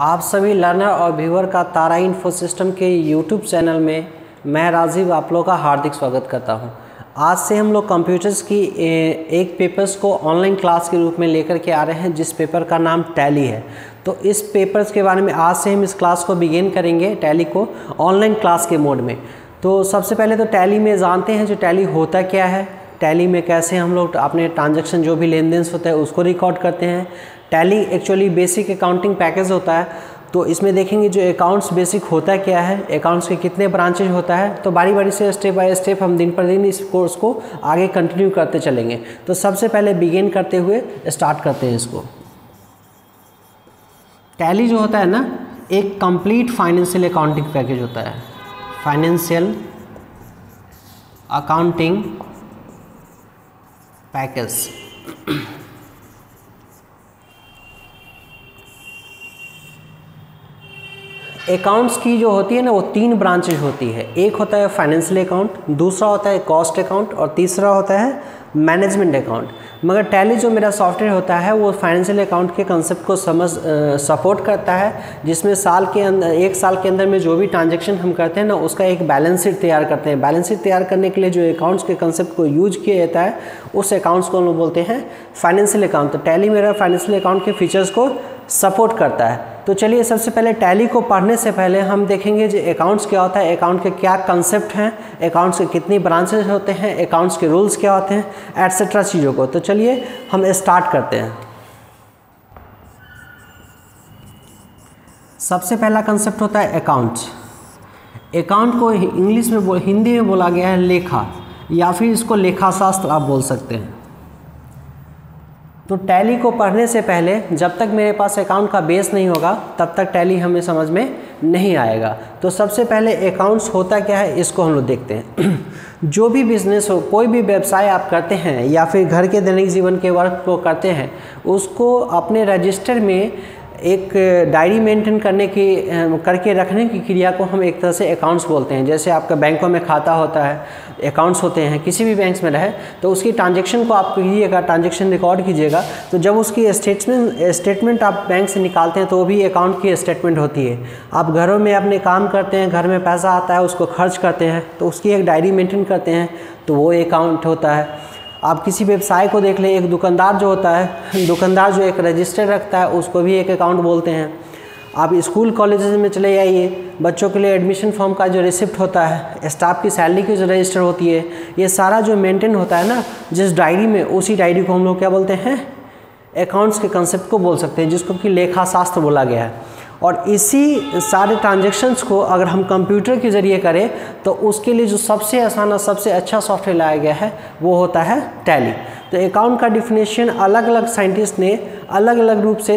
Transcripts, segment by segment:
आप सभी लर्नर और व्यूअर का तारा इन्फो सिस्टम के यूट्यूब चैनल में मैं राजीव आप लोगों का हार्दिक स्वागत करता हूं। आज से हम लोग कंप्यूटर्स की एक पेपर्स को ऑनलाइन क्लास के रूप में लेकर के आ रहे हैं, जिस पेपर का नाम टैली है। तो इस पेपर्स के बारे में आज से हम इस क्लास को बिगिन करेंगे, टैली को ऑनलाइन क्लास के मोड में। तो सबसे पहले तो टैली में जानते हैं जो टैली होता क्या है, टैली में कैसे हम लोग अपने ट्रांजैक्शन जो भी लेन देन होता है उसको रिकॉर्ड करते हैं। Tally actually basic accounting package होता है। तो इसमें देखेंगे जो अकाउंट्स बेसिक होता क्या है, अकाउंट्स के कितने ब्रांचेज होता है। तो बारी बारी से स्टेप बाय स्टेप हम दिन पर दिन इस कोर्स को आगे कंटिन्यू करते चलेंगे। तो सबसे पहले बिगिन करते हुए स्टार्ट करते हैं इसको। टैली जो होता है ना, एक कंप्लीट फाइनेंशियल अकाउंटिंग पैकेज होता है। Financial accounting package. अकाउंट्स की जो होती है ना, वो तीन ब्रांचेज होती है। एक होता है फाइनेंशियल अकाउंट, दूसरा होता है कॉस्ट अकाउंट और तीसरा होता है मैनेजमेंट अकाउंट। मगर टैली जो मेरा सॉफ्टवेयर होता है वो फाइनेंशियल अकाउंट के कंसेप्ट को सपोर्ट करता है, जिसमें एक साल के अंदर में जो भी ट्रांजैक्शन हम करते हैं ना, उसका एक बैलेंस शीट तैयार करते हैं। बैलेंस शीट तैयार करने के लिए जो अकाउंट्स के कंसेप्ट को यूज किया जाता है, उस अकाउंट्स को हम लोग बोलते हैं फाइनेंशियल अकाउंट। तो टैली मेरा फाइनेंशियल अकाउंट के फीचर्स को सपोर्ट करता है। तो चलिए सबसे पहले टैली को पढ़ने से पहले हम देखेंगे जो अकाउंट्स क्या होता है, अकाउंट के क्या कंसेप्ट हैं, अकाउंट्स के कितनी ब्रांचेस होते हैं, अकाउंट्स के रूल्स क्या होते हैं, एटसेट्रा चीज़ों को। तो चलिए हम स्टार्ट करते हैं। सबसे पहला कंसेप्ट होता है अकाउंट्स। अकाउंट को इंग्लिश में हिंदी में बोला गया है लेखा, या फिर इसको लेखाशास्त्र आप बोल सकते हैं। तो टैली को पढ़ने से पहले जब तक मेरे पास अकाउंट का बेस नहीं होगा तब तक टैली हमें समझ में नहीं आएगा। तो सबसे पहले अकाउंट्स होता क्या है इसको हम लोग देखते हैं। जो भी बिजनेस हो, कोई भी व्यवसाय आप करते हैं या फिर घर के दैनिक जीवन के वर्क को करते हैं, उसको अपने रजिस्टर में एक डायरी मेंटेन करके रखने की क्रिया को हम एक तरह से अकाउंट्स बोलते हैं। जैसे आपका बैंकों में खाता होता है, अकाउंट्स होते हैं, किसी भी बैंक्स में रहे तो उसकी ट्रांजैक्शन को आप कीजिएगा, ट्रांजैक्शन रिकॉर्ड कीजिएगा। तो जब उसकी स्टेटमेंट आप बैंक से निकालते हैं तो वो भी अकाउंट की स्टेटमेंट होती है। आप घरों में अपने काम करते हैं, घर में पैसा आता है, उसको खर्च करते हैं तो उसकी एक डायरी मेंटेन करते हैं, तो वो अकाउंट होता है। आप किसी व्यवसाय को देख लें, एक दुकानदार जो होता है, दुकानदार जो एक रजिस्टर रखता है उसको भी एक अकाउंट बोलते हैं। आप स्कूल कॉलेजेस में चले जाइए, बच्चों के लिए एडमिशन फॉर्म का जो रिसिप्ट होता है, स्टाफ की सैलरी की जो रजिस्टर होती है, ये सारा जो मेंटेन होता है ना जिस डायरी में, उसी डायरी को हम लोग क्या बोलते हैं, अकाउंट्स के कंसेप्ट को बोल सकते हैं, जिसको कि लेखाशास्त्र बोला गया है। और इसी सारे ट्रांजैक्शंस को अगर हम कंप्यूटर के ज़रिए करें तो उसके लिए जो सबसे आसान और सबसे अच्छा सॉफ्टवेयर लाया गया है वो होता है टैली। तो अकाउंट का डिफिनेशन अलग अलग साइंटिस्ट ने अलग अलग रूप से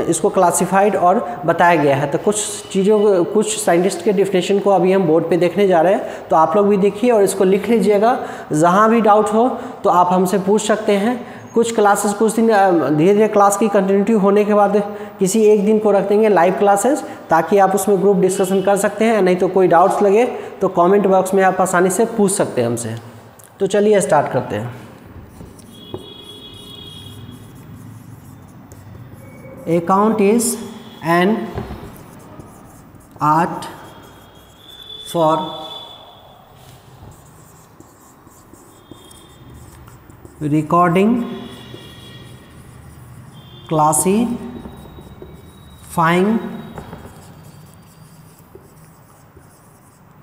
इसको क्लासिफाइड और बताया गया है। तो कुछ साइंटिस्ट के डिफिनेशन को अभी हम बोर्ड पे देखने जा रहे हैं, तो आप लोग भी देखिए और इसको लिख लीजिएगा। जहाँ भी डाउट हो तो आप हमसे पूछ सकते हैं। कुछ क्लासेस कुछ दिन धीरे धीरे क्लास की कंटिन्यूटी होने के बाद किसी एक दिन को रख देंगे लाइव क्लासेस, ताकि आप उसमें ग्रुप डिस्कशन कर सकते हैं। नहीं तो कोई डाउट्स लगे तो कमेंट बॉक्स में आप आसानी से पूछ सकते हैं हमसे। तो चलिए स्टार्ट करते हैं। Account is an art for recording, classifying,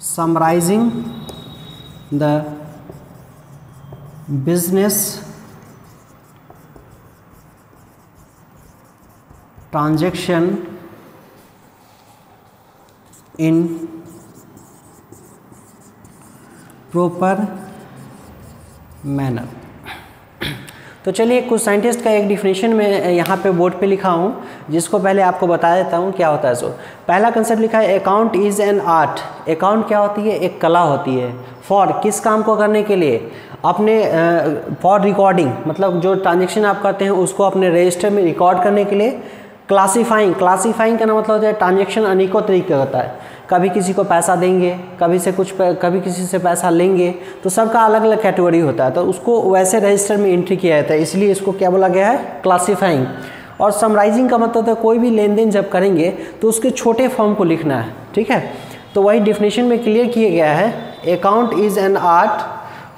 summarizing the business transaction in proper manner। तो चलिए कुछ साइंटिस्ट का एक डिफिनेशन में यहाँ पे बोर्ड पे लिखा हूँ, जिसको पहले आपको बता देता हूँ क्या होता है। सो पहला कंसेप्ट लिखा है account is an art. Account क्या होती है, एक कला होती है। फॉर किस काम को करने के लिए, अपने फॉर रिकॉर्डिंग, मतलब जो ट्रांजेक्शन आप करते हैं उसको अपने रजिस्टर में रिकॉर्ड करने के लिए। क्लासीफाइंग का मतलब होता है ट्रांजेक्शन अनेकों तरीके का होता है। कभी किसी को पैसा देंगे, कभी किसी से पैसा लेंगे, तो सबका अलग अलग कैटेगरी होता है, तो उसको वैसे रजिस्टर में एंट्री किया जाता है, इसलिए इसको क्या बोला गया है, क्लासीफाइंग। और समराइजिंग का मतलब है कोई भी लेन देन जब करेंगे तो उसके छोटे फॉर्म को लिखना है, ठीक है। तो वही डिफिनेशन में क्लियर किया गया है, account is an art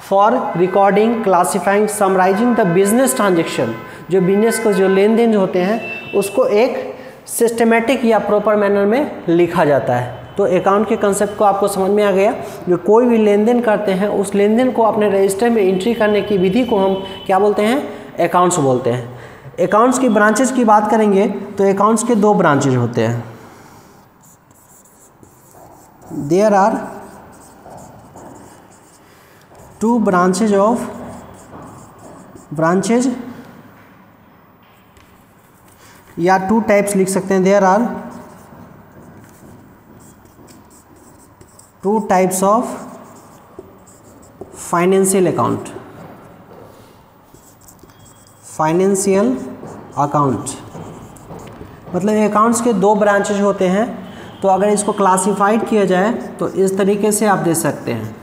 for recording, classifying, summarising the business transaction, जो बिजनेस को जो लेन देन होते हैं उसको एक सिस्टमेटिक या प्रॉपर मैनर में लिखा जाता है। तो अकाउंट के कंसेप्ट को आपको समझ में आ गया। जो कोई भी लेन देन करते हैं उस लेन देन को अपने रजिस्टर में एंट्री करने की विधि को हम क्या बोलते हैं, अकाउंट्स बोलते हैं। अकाउंट्स की ब्रांचेज की बात करेंगे तो अकाउंट्स के 2 ब्रांचेज होते हैं। There are 2 branches of branches या 2 टाइप्स लिख सकते हैं। There are 2 types of financial account. Financial account मतलब अकाउंट्स के 2 ब्रांचेज होते हैं। तो अगर इसको क्लासिफाइड किया जाए तो इस तरीके से आप दे सकते हैं।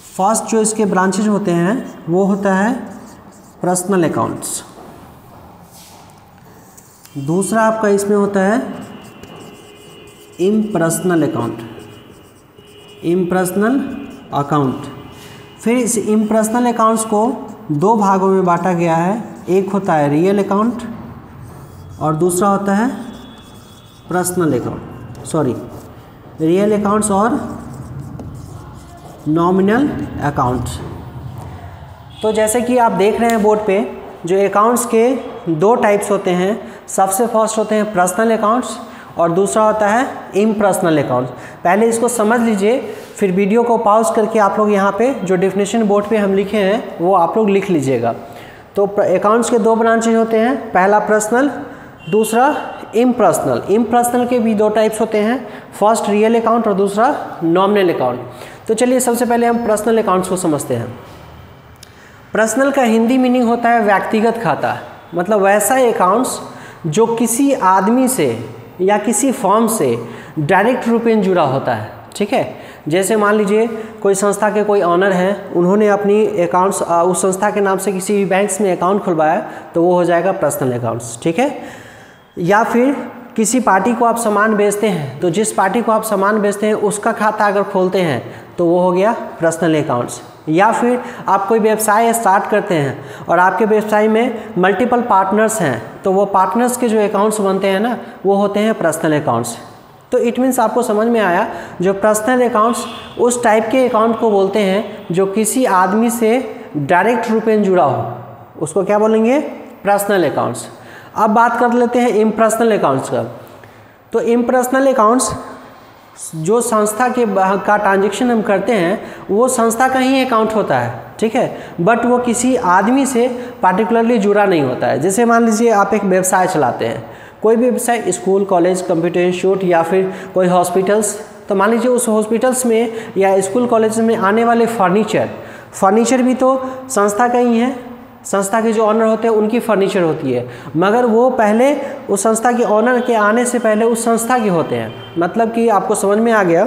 फर्स्ट जो इसके ब्रांचेज होते हैं वो होता है पर्सनल अकाउंट्स। दूसरा आपका इसमें होता है इम्पर्सनल अकाउंट, इम्पर्सनल अकाउंट। फिर इस इम्पर्सनल अकाउंट्स को 2 भागों में बांटा गया है। एक होता है रियल अकाउंट और दूसरा होता है पर्सनल अकाउंट, रियल अकाउंट्स और नॉमिनल अकाउंट्स। तो जैसे कि आप देख रहे हैं बोर्ड पे, जो अकाउंट्स के 2 टाइप्स होते हैं। सबसे फर्स्ट होते हैं पर्सनल अकाउंट्स और दूसरा होता है इम्पर्सनल अकाउंट्स। पहले इसको समझ लीजिए, फिर वीडियो को पॉज करके आप लोग यहाँ पे जो डेफिनेशन बोर्ड पे हम लिखे हैं वो आप लोग लिख लीजिएगा। तो अकाउंट्स के 2 ब्रांचेज होते हैं, पहला पर्सनल, दूसरा इम्पर्सनल। इम्पर्सनल के भी 2 टाइप्स होते हैं, फर्स्ट रियल अकाउंट और दूसरा नॉमिनल अकाउंट। तो चलिए सबसे पहले हम पर्सनल अकाउंट्स को समझते हैं। पर्सनल का हिंदी मीनिंग होता है व्यक्तिगत खाता, मतलब वैसा अकाउंट्स जो किसी आदमी से या किसी फर्म से डायरेक्ट रूप में जुड़ा होता है, ठीक है। जैसे मान लीजिए कोई संस्था के कोई ऑनर हैं, उन्होंने अपनी अकाउंट्स उस संस्था के नाम से किसी भी बैंक्स में अकाउंट खुलवाया तो वो हो जाएगा पर्सनल अकाउंट्स, ठीक है। या फिर किसी पार्टी को आप सामान बेचते हैं तो जिस पार्टी को आप सामान बेचते हैं उसका खाता अगर खोलते हैं तो वो हो गया पर्सनल अकाउंट्स। या फिर आप कोई व्यवसाय स्टार्ट करते हैं और आपके व्यवसाय में मल्टीपल पार्टनर्स हैं तो वो पार्टनर्स के जो अकाउंट्स बनते हैं ना वो होते हैं पर्सनल अकाउंट्स। तो इट मीन्स आपको समझ में आया, जो पर्सनल अकाउंट्स उस टाइप के अकाउंट को बोलते हैं जो किसी आदमी से डायरेक्ट रूप में जुड़ा हो, उसको क्या बोलेंगे, पर्सनल अकाउंट्स। अब बात कर लेते हैं इम्पर्सनल अकाउंट्स का। तो इम्पर्सनल अकाउंट्स जो संस्था के का ट्रांजेक्शन हम करते हैं वो संस्था का ही अकाउंट होता है, ठीक है, बट वो किसी आदमी से पार्टिकुलरली जुड़ा नहीं होता है। जैसे मान लीजिए आप एक व्यवसाय चलाते हैं, कोई भी व्यवसाय, स्कूल, कॉलेज, कंप्यूटर इंस्टीट्यूट या फिर कोई हॉस्पिटल्स, तो मान लीजिए उस हॉस्पिटल्स में या स्कूल कॉलेज में आने वाले फर्नीचर भी तो संस्था का ही है, संस्था के जो ऑनर होते हैं उनकी फर्नीचर होती है, मगर वो पहले उस संस्था के ऑनर के आने से पहले उस संस्था के होते हैं। मतलब कि आपको समझ में आ गया,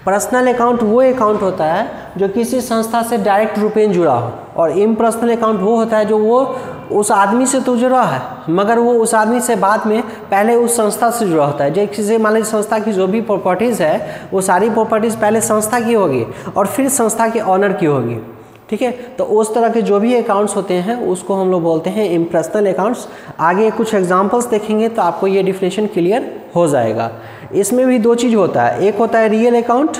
पर्सनल अकाउंट वो अकाउंट होता है जो किसी संस्था से डायरेक्ट रूप में जुड़ा हो, और इम्पर्सनल अकाउंट वो होता है जो वो उस आदमी से तो जुड़ा है मगर वो उस आदमी से बाद में पहले उस संस्था से जुड़ा होता है। जैसे मान लीजिए संस्था की जो भी प्रॉपर्टीज़ है वो सारी प्रॉपर्टीज़ पहले संस्था की होगी और फिर संस्था के ऑनर की होगी, ठीक है। तो उस तरह के जो भी अकाउंट्स होते हैं उसको हम लोग बोलते हैं इम्पर्सनल अकाउंट्स। आगे कुछ एग्जांपल्स देखेंगे तो आपको ये डिफिनेशन क्लियर हो जाएगा। इसमें भी 2 चीज़ होता है, एक होता है रियल अकाउंट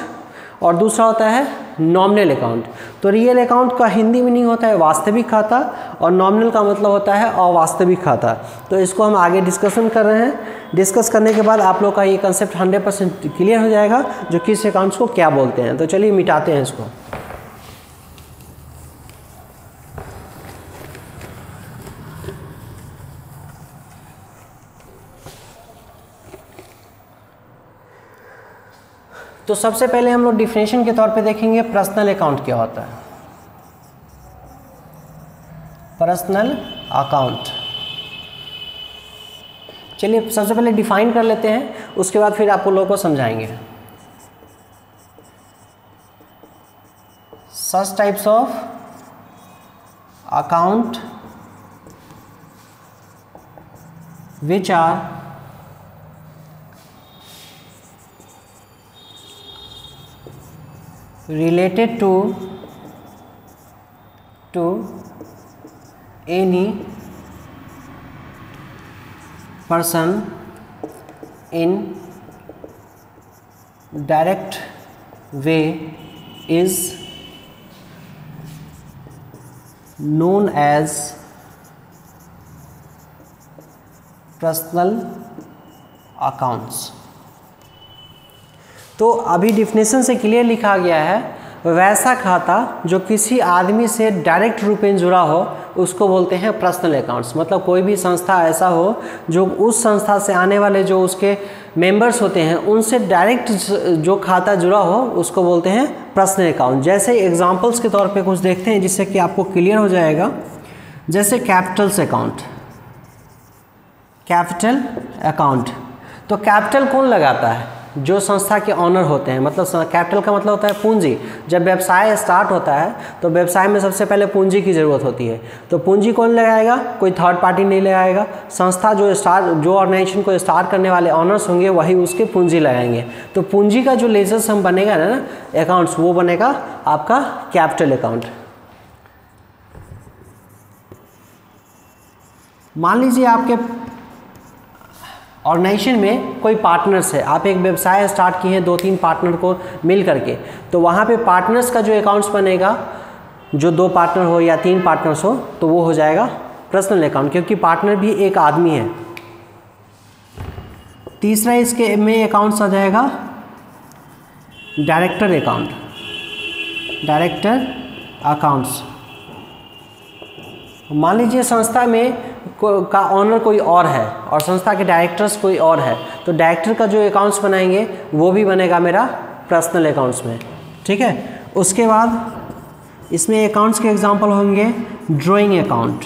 और दूसरा होता है नॉमिनल अकाउंट। तो रियल अकाउंट का हिंदी मीनिंग होता है वास्तविक खाता और नॉमिनल का मतलब होता है अवास्तविक खाता। तो इसको हम आगे डिस्कशन कर रहे हैं। डिस्कस करने के बाद आप लोग का ये कंसेप्ट 100% क्लियर हो जाएगा जो किस अकाउंट्स को क्या बोलते हैं। तो चलिए मिटाते हैं इसको। तो सबसे पहले हम लोग डिफिनेशन के तौर पे देखेंगे पर्सनल अकाउंट क्या होता है। पर्सनल अकाउंट, चलिए सबसे पहले डिफाइन कर लेते हैं, उसके बाद फिर आप लोगों को समझाएंगे। सच types of account which are related to any person in direct way is known as personal accounts. तो अभी डिफिनेशन से क्लियर लिखा गया है, वैसा खाता जो किसी आदमी से डायरेक्ट रूप में जुड़ा हो उसको बोलते हैं पर्सनल अकाउंट्स। मतलब कोई भी संस्था ऐसा हो जो उस संस्था से आने वाले जो उसके मेंबर्स होते हैं उनसे डायरेक्ट जो खाता जुड़ा हो उसको बोलते हैं पर्सनल अकाउंट। जैसे एग्जांपल्स के तौर पे कुछ देखते हैं जिससे कि आपको क्लियर हो जाएगा। जैसे कैपिटल्स अकाउंट, कैपिटल अकाउंट, तो कैपिटल कौन लगाता है? जो संस्था के ऑनर होते हैं। मतलब कैपिटल का मतलब होता है पूंजी। जब व्यवसाय स्टार्ट होता है तो व्यवसाय में सबसे पहले पूंजी की ज़रूरत होती है। तो पूंजी कौन लगाएगा? कोई थर्ड पार्टी नहीं लगाएगा। संस्था जो ऑर्गेनाइजेशन को स्टार्ट करने वाले ऑनर्स होंगे वही उसके पूंजी लगाएंगे। तो पूंजी का जो लेजर सम बनेगा ना अकाउंट्स, वो बनेगा आपका कैपिटल अकाउंट। मान लीजिए आपके ऑर्गेनाइजेशन में कोई पार्टनर्स है, आप एक व्यवसाय स्टार्ट किए हैं 2-3 पार्टनर को मिल करके, तो वहाँ पे पार्टनर्स का जो अकाउंट्स बनेगा, जो 2 पार्टनर हो या 3 पार्टनर्स हो, तो वो हो जाएगा पर्सनल अकाउंट, क्योंकि पार्टनर भी एक आदमी है। तीसरा इसके में अकाउंट्स आ जाएगा डायरेक्टर अकाउंट, डायरेक्टर अकाउंट्स। मान लीजिए संस्था में का ऑनर कोई और है और संस्था के डायरेक्टर्स कोई और है, तो डायरेक्टर का जो अकाउंट्स बनाएंगे वो भी बनेगा मेरा पर्सनल अकाउंट्स में। ठीक है, उसके बाद इसमें अकाउंट्स के एग्जांपल होंगे ड्राइंग अकाउंट,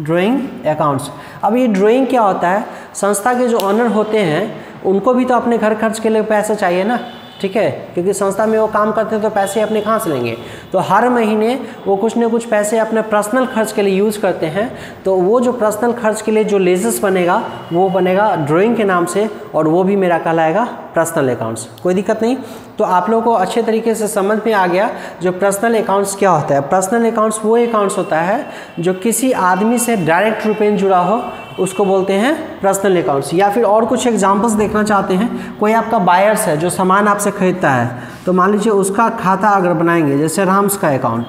ड्राइंग अकाउंट्स। अब ये ड्राइंग क्या होता है? संस्था के जो ऑनर होते हैं उनको भी तो अपने घर खर्च के लिए पैसा चाहिए ना, ठीक है, क्योंकि संस्था में वो काम करते हैं तो पैसे अपने कहाँ से लेंगे? तो हर महीने वो कुछ न कुछ पैसे अपने पर्सनल खर्च के लिए यूज़ करते हैं। तो वो जो पर्सनल खर्च के लिए जो लेजर्स बनेगा वो बनेगा ड्राइंग के नाम से, और वो भी मेरा कहलाएगा पर्सनल अकाउंट्स। कोई दिक्कत नहीं। तो आप लोगों को अच्छे तरीके से समझ में आ गया जो पर्सनल अकाउंट्स क्या होता है। पर्सनल अकाउंट्स वो अकाउंट्स होता है जो किसी आदमी से डायरेक्ट रूप में जुड़ा हो, उसको बोलते हैं पर्सनल अकाउंट्स। या फिर और कुछ एग्जांपल्स देखना चाहते हैं, कोई आपका बायर्स है जो सामान आपसे खरीदता है, तो मान लीजिए उसका खाता अगर बनाएंगे, जैसे राम्स का अकाउंट,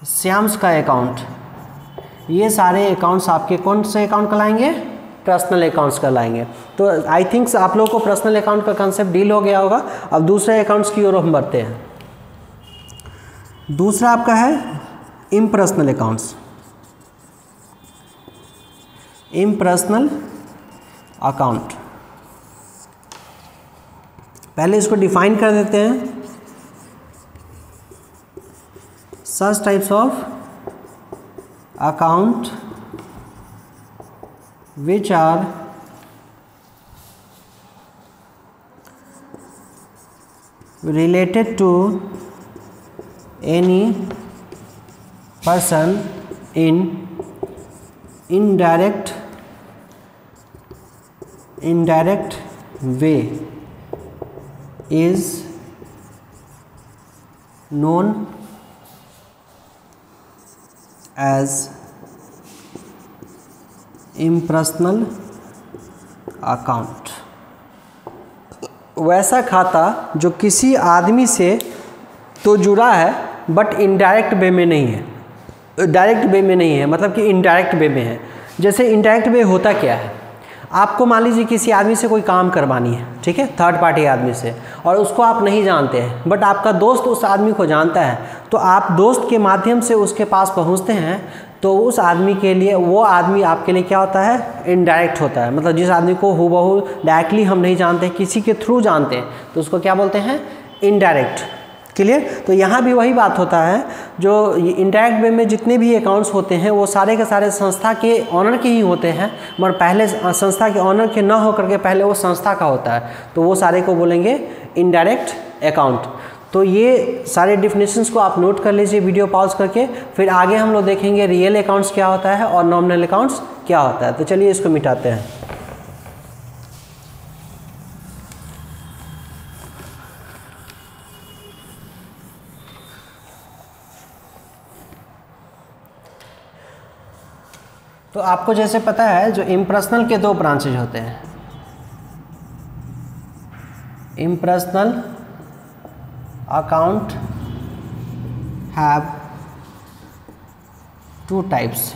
श्याम्स का अकाउंट, ये सारे अकाउंट्स आपके कौन से अकाउंट कहलाएंगे? पर्सनल अकाउंट्स कहलाएंगे। तो आई थिंक्स आप लोगों को पर्सनल अकाउंट का कंसेप्ट डील हो गया होगा। अब दूसरे अकाउंट्स की ओर हम बढ़ते हैं। दूसरा आपका है इम्पर्सनल अकाउंट्स, इम्पर्सनल अकाउंट। पहले इसको डिफाइन कर देते हैं। Such types of account which are related to any person in indirect way is known as impersonal account. वैसा खाता जो किसी आदमी से तो जुड़ा है बट इनडायरेक्ट वे में नहीं है। डायरेक्ट वे में नहीं है मतलब कि इनडायरेक्ट वे में है। जैसे इनडायरेक्ट वे होता क्या है? आपको मान लीजिए किसी आदमी से कोई काम करवानी है, ठीक है, थर्ड पार्टी आदमी से, और उसको आप नहीं जानते हैं, बट आपका दोस्त उस आदमी को जानता है, तो आप दोस्त के माध्यम से उसके पास पहुंचते हैं, तो उस आदमी के लिए वो आदमी आपके लिए क्या होता है? इनडायरेक्ट होता है। मतलब जिस आदमी को हूबहू डायरेक्टली हम नहीं जानते, किसी के थ्रू जानते हैं, तो उसको क्या बोलते हैं? इनडायरेक्ट। क्लियर? तो यहाँ भी वही बात होता है, जो इनडायरेक्ट वे में जितने भी अकाउंट्स होते हैं वो सारे के सारे संस्था के ऑनर के ही होते हैं, मगर पहले संस्था के ऑनर के न होकर के पहले वो संस्था का होता है, तो वो सारे को बोलेंगे इनडायरेक्ट अकाउंट। तो ये सारे डिफिनेशंस को आप नोट कर लीजिए वीडियो पॉज करके। फिर आगे हम लोग देखेंगे रियल अकाउंट्स क्या होता है और नॉमिनल अकाउंट्स क्या होता है। तो चलिए इसको मिटाते हैं। तो आपको जैसे पता है जो इम्प्रेशनल के दो ब्रांचेज होते हैं, impersonal account have two types.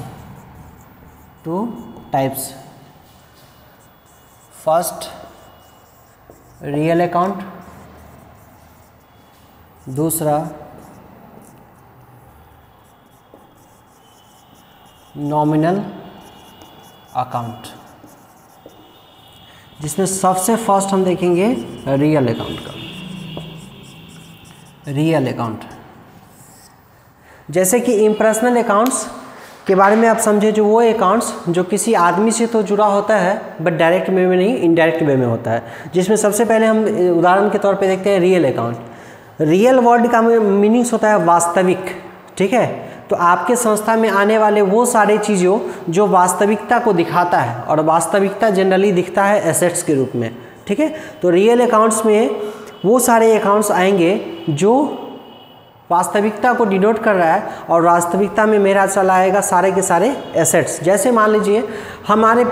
First real account, दूसरा नॉमिनल अकाउंट, जिसमें सबसे फर्स्ट हम देखेंगे रियल अकाउंट का। रियल अकाउंट जैसे कि इम्प्रेशनल अकाउंट्स के बारे में आप समझे, जो वो अकाउंट्स जो किसी आदमी से तो जुड़ा होता है बट डायरेक्ट वे में नहीं, इनडायरेक्ट वे में होता है, जिसमें सबसे पहले हम उदाहरण के तौर पे देखते हैं रियल अकाउंट। रियल वर्ड का मीनिंग्स होता है वास्तविक, ठीक है। तो आपके संस्था में आने वाले वो सारे चीज़ों जो वास्तविकता को दिखाता है, और वास्तविकता जनरली दिखता है एसेट्स के रूप में, ठीक है। तो रियल अकाउंट्स में वो सारे अकाउंट्स आएंगे जो वास्तविकता को डिनोट कर रहा है, और वास्तविकता में मेरा चला आएगा सारे के सारे एसेट्स। जैसे मान लीजिए हमारे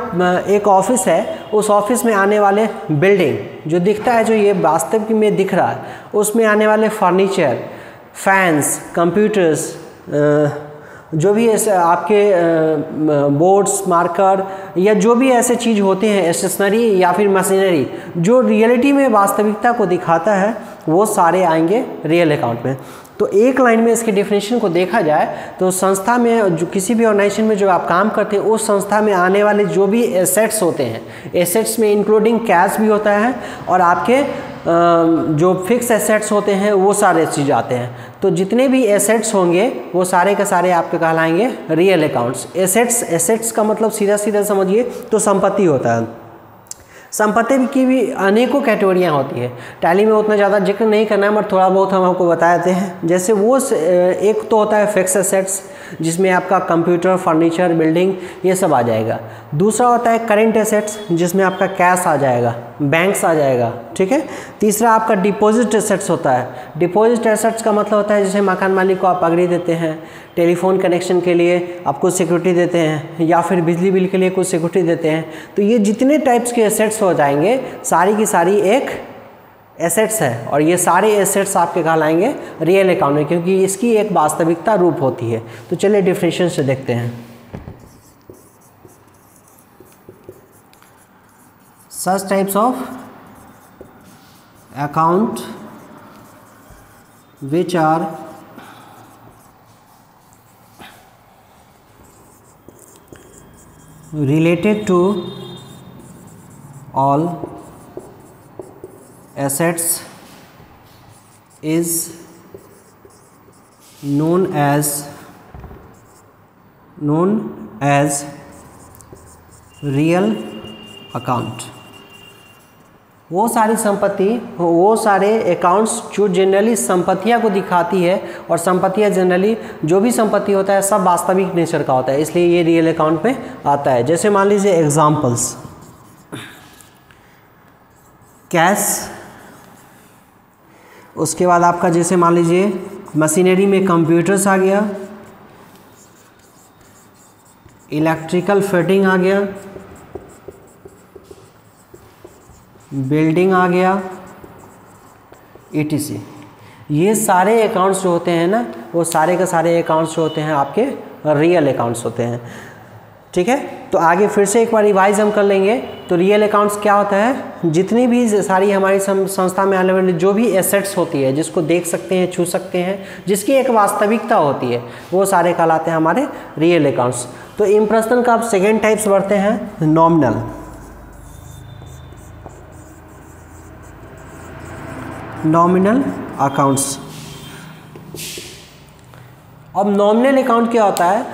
एक ऑफिस है, उस ऑफिस में आने वाले बिल्डिंग जो दिखता है, जो ये वास्तविक में दिख रहा है, उसमें आने वाले फर्नीचर, फैंस, कंप्यूटर्स, जो भी ऐसे आपके बोर्ड्स, मार्कर या जो भी ऐसे चीज़ होते हैं, स्टेशनरी या फिर मशीनरी, जो रियलिटी में वास्तविकता को दिखाता है, वो सारे आएंगे रियल अकाउंट में। तो एक लाइन में इसके डेफिनेशन को देखा जाए तो संस्था में, जो किसी भी ऑर्गेनाइजेशन में जो आप काम करते हैं, उस संस्था में आने वाले जो भी एसेट्स होते हैं, एसेट्स में इंक्लूडिंग कैश भी होता है, और आपके जो फिक्स एसेट्स होते हैं वो सारे चीज़ आते हैं। तो जितने भी एसेट्स होंगे वो सारे के सारे आपके कहलाएंगे रियल अकाउंट्स। एसेट्स का मतलब सीधा सीधा समझिए तो संपत्ति होता है। संपत्ति की भी अनेकों कैटेगरियाँ होती है, टैली में उतना ज़्यादा जिक्र नहीं करना है, मगर थोड़ा बहुत हम आपको बता देते हैं। जैसे वो एक तो होता है फिक्स एसेट्स, जिसमें आपका कंप्यूटर, फर्नीचर, बिल्डिंग ये सब आ जाएगा। दूसरा होता है करेंट एसेट्स, जिसमें आपका कैश आ जाएगा, बैंक्स आ जाएगा, ठीक है। तीसरा आपका डिपॉजिट एसेट्स होता है। डिपॉजिट एसेट्स का मतलब होता है जैसे मकान मालिक को आप अग्री देते हैं, टेलीफोन कनेक्शन के लिए आप कुछ सिक्योरिटी देते हैं, या फिर बिजली बिल के लिए कुछ सिक्योरिटी देते हैं। तो ये जितने टाइप्स के एसेट्स हो जाएंगे, सारी की सारी एक एसेट्स है, और ये सारे एसेट्स आपके कहलाएंगे रियल अकाउंट में, क्योंकि इसकी एक वास्तविकता रूप होती है। तो चलिए डिफरेंशिएशन से देखते हैं। Such types of account which are related to all assets is known as real account। वो सारी संपत्ति, वो सारे अकाउंट्स जो जनरली संपत्तियाँ को दिखाती है, और संपत्तियाँ जनरली जो भी संपत्ति होता है सब वास्तविक नेचर का होता है, इसलिए ये रियल अकाउंट में आता है। जैसे मान लीजिए एग्जांपल्स, कैश, उसके बाद आपका जैसे मान लीजिए मशीनरी में कंप्यूटर्स आ गया, इलेक्ट्रिकल फिटिंग आ गया, बिल्डिंग आ गया, ETC। ये सारे अकाउंट्स जो होते हैं ना, वो सारे के सारे अकाउंट्स जो होते हैं आपके रियल अकाउंट्स होते हैं, ठीक है। तो आगे फिर से एक बार रिवाइज हम कर लेंगे। तो रियल अकाउंट्स क्या होता है, जितनी भी सारी हमारी संस्था में आने वाली जो भी एसेट्स होती है, जिसको देख सकते हैं, छू सकते हैं, जिसकी एक वास्तविकता होती है, वो सारे कहलाते हैं हमारे रियल अकाउंट्स। तो इम्प्रेशनल का अब सेकेंड टाइप्स बढ़ते हैं, नॉमिनल। Nominal accounts. अब नॉमिनल अकाउंट क्या होता है,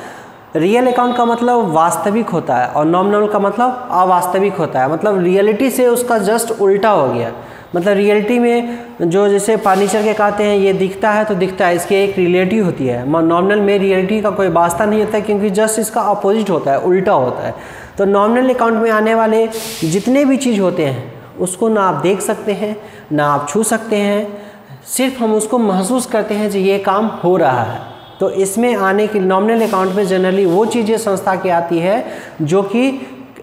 रियल अकाउंट का मतलब वास्तविक होता है, और नॉमिनल का मतलब अवास्तविक होता है, मतलब रियलिटी से उसका जस्ट उल्टा हो गया। मतलब रियलिटी में जो जैसे फर्नीचर के कहते हैं ये दिखता है तो दिखता है, इसकी एक रियलिटी होती है। नॉमिनल में रियलिटी का कोई वास्ता नहीं होता है, क्योंकि जस्ट इसका अपोजिट होता है, उल्टा होता है। तो नॉमिनल अकाउंट में आने वाले जितने भी चीज़ होते हैं उसको ना आप देख सकते हैं ना आप छू सकते हैं, सिर्फ हम उसको महसूस करते हैं कि ये काम हो रहा है। तो इसमें आने के नॉमिनल अकाउंट में जनरली वो चीज़ें संस्था की आती है जो कि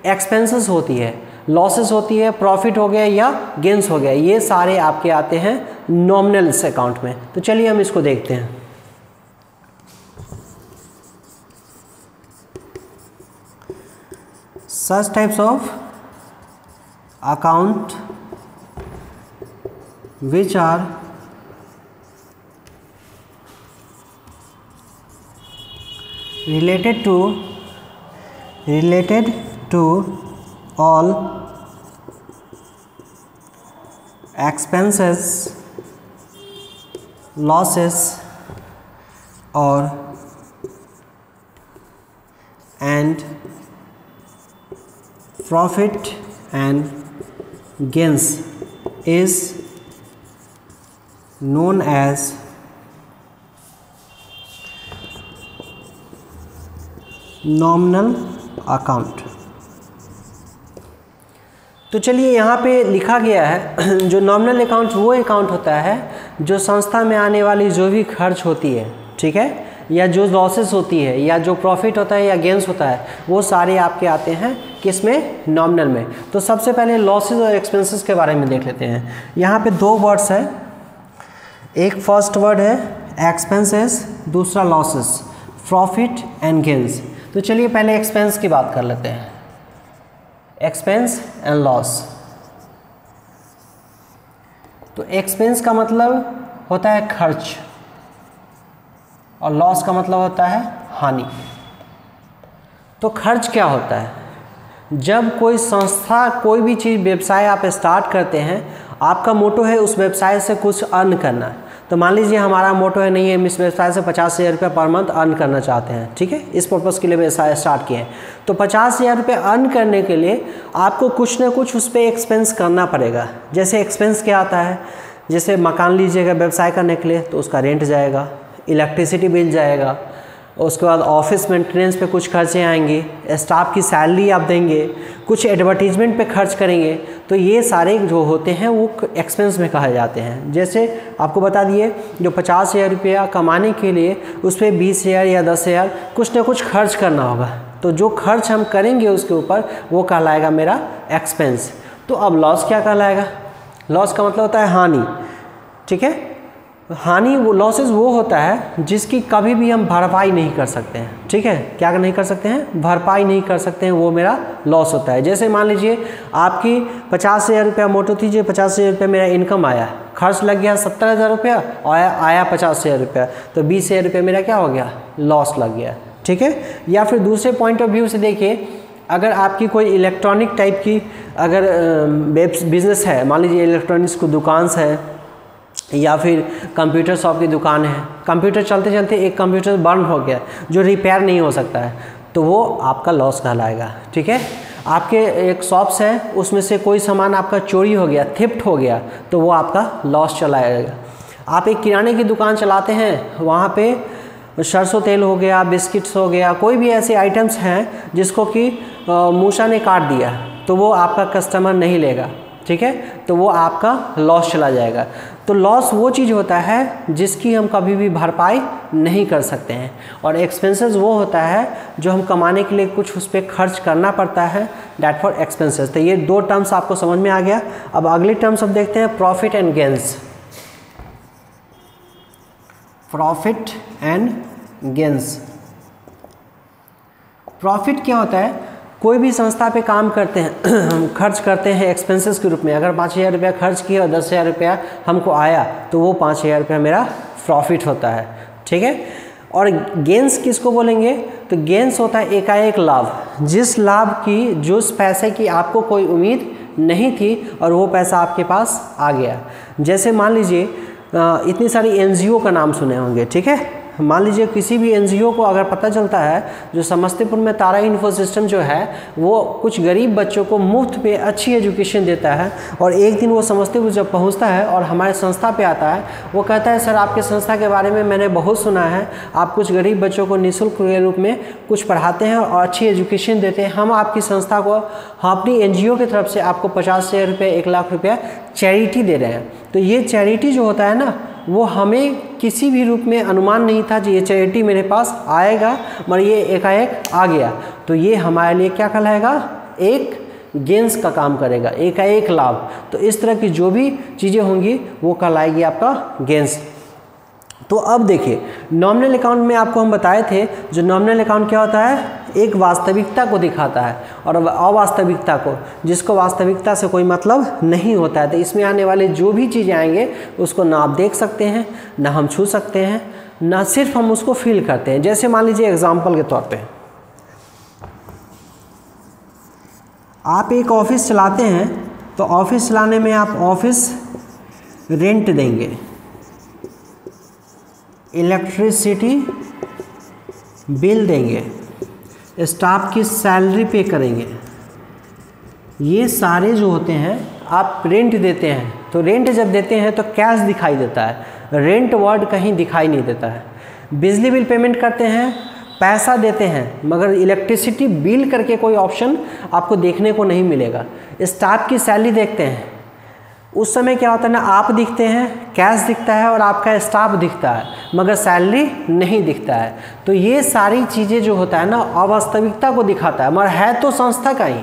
एक्सपेंसेस होती है, लॉसेस होती है, प्रॉफिट हो गया या गेंस हो गया, ये सारे आपके आते हैं नॉमिनल अकाउंट में। तो चलिए हम इसको देखते हैं। Such types of account which are related to all expenses, losses or and profit and gains is known as nominal account। तो चलिए यहाँ पे लिखा गया है जो नॉमिनल अकाउंट वो अकाउंट होता है जो संस्था में आने वाली जो भी खर्च होती है, ठीक है, या जो लॉसेस होती है या जो प्रॉफिट होता है या गेंस होता है, वो सारे आपके आते हैं किस में, नॉमिनल में। तो सबसे पहले लॉसेस और एक्सपेंसेस के बारे में देख लेते हैं। यहाँ पे दो वर्ड्स है, एक फर्स्ट वर्ड है एक्सपेंसेस, दूसरा लॉसेस, प्रॉफिट एंड गेंस। तो चलिए पहले एक्सपेंस की बात कर लेते हैं, एक्सपेंस एंड लॉस। तो एक्सपेंस का मतलब होता है खर्च और लॉस का मतलब होता है हानि। तो खर्च क्या होता है, जब कोई संस्था कोई भी चीज़ व्यवसाय आप स्टार्ट करते हैं, आपका मोटो है उस व्यवसाय से कुछ अर्न करना। तो मान लीजिए हमारा मोटो है नहीं है, हम इस व्यवसाय से 50,000 रुपये पर मंथ अर्न करना चाहते हैं, ठीक है, इस पर्पज़ के लिए व्यवसाय स्टार्ट किए हैं। तो 50,000 रुपये अर्न करने के लिए आपको कुछ ना कुछ उस पर एक्सपेंस करना पड़ेगा। जैसे एक्सपेंस क्या आता है, जैसे मकान लीजिएगा व्यवसाय करने के लिए तो उसका रेंट जाएगा, इलेक्ट्रिसिटी बिल जाएगा, उसके बाद ऑफिस मेंटेनेंस पे कुछ खर्चे आएंगे, स्टाफ की सैलरी आप देंगे, कुछ एडवर्टीजमेंट पे खर्च करेंगे। तो ये सारे जो होते हैं वो एक्सपेंस में कहा जाते हैं। जैसे आपको बता दिए जो 50,000 रुपया कमाने के लिए उस पर 20,000 या 10,000 कुछ ना कुछ खर्च करना होगा। तो जो खर्च हम करेंगे उसके ऊपर वो कहलाएगा मेरा एक्सपेंस। तो अब लॉस क्या कहलाएगा, लॉस का मतलब होता है हानि, ठीक है। हानि वो लॉसेस वो होता है जिसकी कभी भी हम भरपाई नहीं कर सकते हैं, ठीक है, क्या नहीं कर सकते हैं, भरपाई नहीं कर सकते हैं, वो मेरा लॉस होता है। जैसे मान लीजिए आपकी 50,000 रुपया मोटो थी, जो 50,000 रुपया मेरा इनकम आया, खर्च लग गया 70,000 रुपया और आया 50,000 रुपया, तो 20,000 रुपया मेरा क्या हो गया, लॉस लग गया, ठीक है। या फिर दूसरे पॉइंट ऑफ व्यू से देखिए, अगर आपकी कोई इलेक्ट्रॉनिक टाइप की अगर बिजनेस है, मान लीजिए इलेक्ट्रॉनिक्स की दुकान है या फिर कंप्यूटर शॉप की दुकान है, कंप्यूटर चलते चलते एक कंप्यूटर बर्न हो गया जो रिपेयर नहीं हो सकता है, तो वो आपका लॉस कहलाएगा, ठीक है। आपके एक शॉप्स है, उसमें से कोई सामान आपका चोरी हो गया, थिफ्ट हो गया, तो वो आपका लॉस चला जाएगा। आप एक किराने की दुकान चलाते हैं, वहाँ पे सरसों तेल हो गया, बिस्किट्स हो गया, कोई भी ऐसे आइटम्स हैं जिसको कि मूसा ने काट दिया, तो वो आपका कस्टमर नहीं लेगा, ठीक है, तो वो आपका लॉस चला जाएगा। तो लॉस वो चीज़ होता है जिसकी हम कभी भी भरपाई नहीं कर सकते हैं, और एक्सपेंसेस वो होता है जो हम कमाने के लिए कुछ उस पर खर्च करना पड़ता है, डैट फॉर एक्सपेंसेस। तो ये दो टर्म्स आपको समझ में आ गया। अब अगली टर्म्स हम देखते हैं, profit and gains. Profit and gains, profit क्या होता है, कोई भी संस्था पे काम करते हैं हम खर्च करते हैं एक्सपेंसेस के रूप में। अगर 5,000 रुपया खर्च किया और 10,000 रुपया हमको आया, तो वो 5,000 रुपया मेरा प्रॉफिट होता है, ठीक है। और गेंस किसको बोलेंगे, तो गेंस होता है एकाएक लाभ, जिस लाभ की, जिस पैसे की आपको कोई उम्मीद नहीं थी और वो पैसा आपके पास आ गया। जैसे मान लीजिए इतनी सारी NGO का नाम सुने होंगे, ठीक है, मान लीजिए किसी भी एनजीओ को अगर पता चलता है जो समस्तीपुर में तारा इन्फो सिस्टम जो है वो कुछ गरीब बच्चों को मुफ्त में अच्छी एजुकेशन देता है, और एक दिन वो समस्तीपुर जब पहुंचता है और हमारे संस्था पे आता है, वो कहता है सर आपके संस्था के बारे में मैंने बहुत सुना है, आप कुछ गरीब बच्चों को निःशुल्क के रूप में कुछ पढ़ाते हैं और अच्छी एजुकेशन देते हैं, हम आपकी संस्था को, हम अपनी एनजीओ की तरफ से आपको 50,000 रुपये 1 लाख रुपया चैरिटी दे रहे हैं। तो ये चैरिटी जो होता है ना, वो हमें किसी भी रूप में अनुमान नहीं था कि ये चैरिटी मेरे पास आएगा, मगर ये एकाएक आ गया, तो ये हमारे लिए क्या कहलाएगा, एक गेंस का काम करेगा, एकाएक लाभ। तो इस तरह की जो भी चीज़ें होंगी वो कहलाएगी आपका गेंस। तो अब देखिए नॉमिनल अकाउंट में आपको हम बताए थे, जो नॉमिनल अकाउंट क्या होता है, एक वास्तविकता को दिखाता है और अवास्तविकता को, जिसको वास्तविकता से कोई मतलब नहीं होता है। तो इसमें आने वाले जो भी चीज़ें आएंगे उसको ना आप देख सकते हैं, ना हम छू सकते हैं, ना सिर्फ हम उसको फील करते हैं। जैसे मान लीजिए एग्जाम्पल के तौर पे आप एक ऑफिस चलाते हैं, तो ऑफिस चलाने में आप ऑफिस रेंट देंगे, इलेक्ट्रिसिटी बिल देंगे, स्टाफ की सैलरी पे करेंगे, ये सारे जो होते हैं आप रेंट देते हैं। तो रेंट जब देते हैं तो कैश दिखाई देता है, रेंट वर्ड कहीं दिखाई नहीं देता है। बिजली बिल पेमेंट करते हैं, पैसा देते हैं, मगर इलेक्ट्रिसिटी बिल करके कोई ऑप्शन आपको देखने को नहीं मिलेगा। स्टाफ की सैलरी देखते हैं, उस समय क्या होता है ना, आप दिखते हैं, कैश दिखता है और आपका स्टाफ दिखता है, मगर सैलरी नहीं दिखता है। तो ये सारी चीज़ें जो होता है ना अवास्तविकता को दिखाता है, मगर है तो संस्था का ही।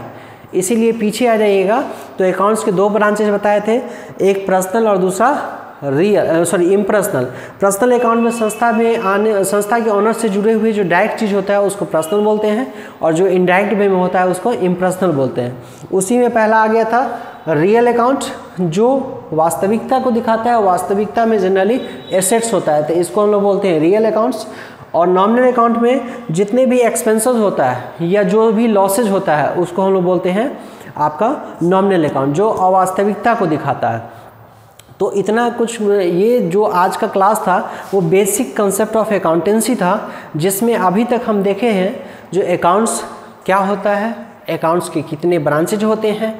इसीलिए पीछे आ जाइएगा तो अकाउंट्स के 2 ब्रांचेज बताए थे, एक पर्सनल और दूसरा इम्पर्सनल। पर्सनल अकाउंट में संस्था के ऑनर से जुड़े हुए जो डायरेक्ट चीज़ होता है उसको पर्सनल बोलते हैं, और जो इनडायरेक्ट वे में होता है उसको इम्पर्सनल बोलते हैं। उसी में पहला आ गया था रियल अकाउंट, जो वास्तविकता को दिखाता है, वास्तविकता में जनरली एसेट्स होता है, तो इसको हम लोग बोलते हैं रियल अकाउंट्स। और नॉमिनल अकाउंट में जितने भी एक्सपेंसेस होता है या जो भी लॉसेज होता है उसको हम लोग बोलते हैं आपका नॉमिनल अकाउंट, जो अवास्तविकता को दिखाता है। तो इतना कुछ, ये जो आज का क्लास था वो बेसिक कंसेप्ट ऑफ अकाउंटेंसी था, जिसमें अभी तक हम देखे हैं जो अकाउंट्स क्या होता है, अकाउंट्स के कितने ब्रांचेज होते हैं,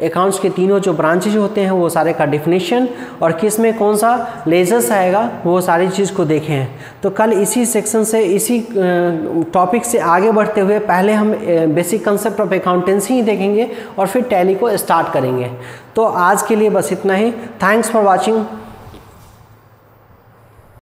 अकाउंट्स के तीनों जो ब्रांचेज होते हैं वो सारे का डिफिनेशन, और किस में कौन सा लेजर्स आएगा, वो सारी चीज़ को देखे हैं। तो कल इसी सेक्शन से, इसी टॉपिक से आगे बढ़ते हुए पहले हम बेसिक कंसेप्ट ऑफ अकाउंटेंसी ही देखेंगे और फिर टैली को स्टार्ट करेंगे। तो आज के लिए बस इतना ही। Thanks for watching.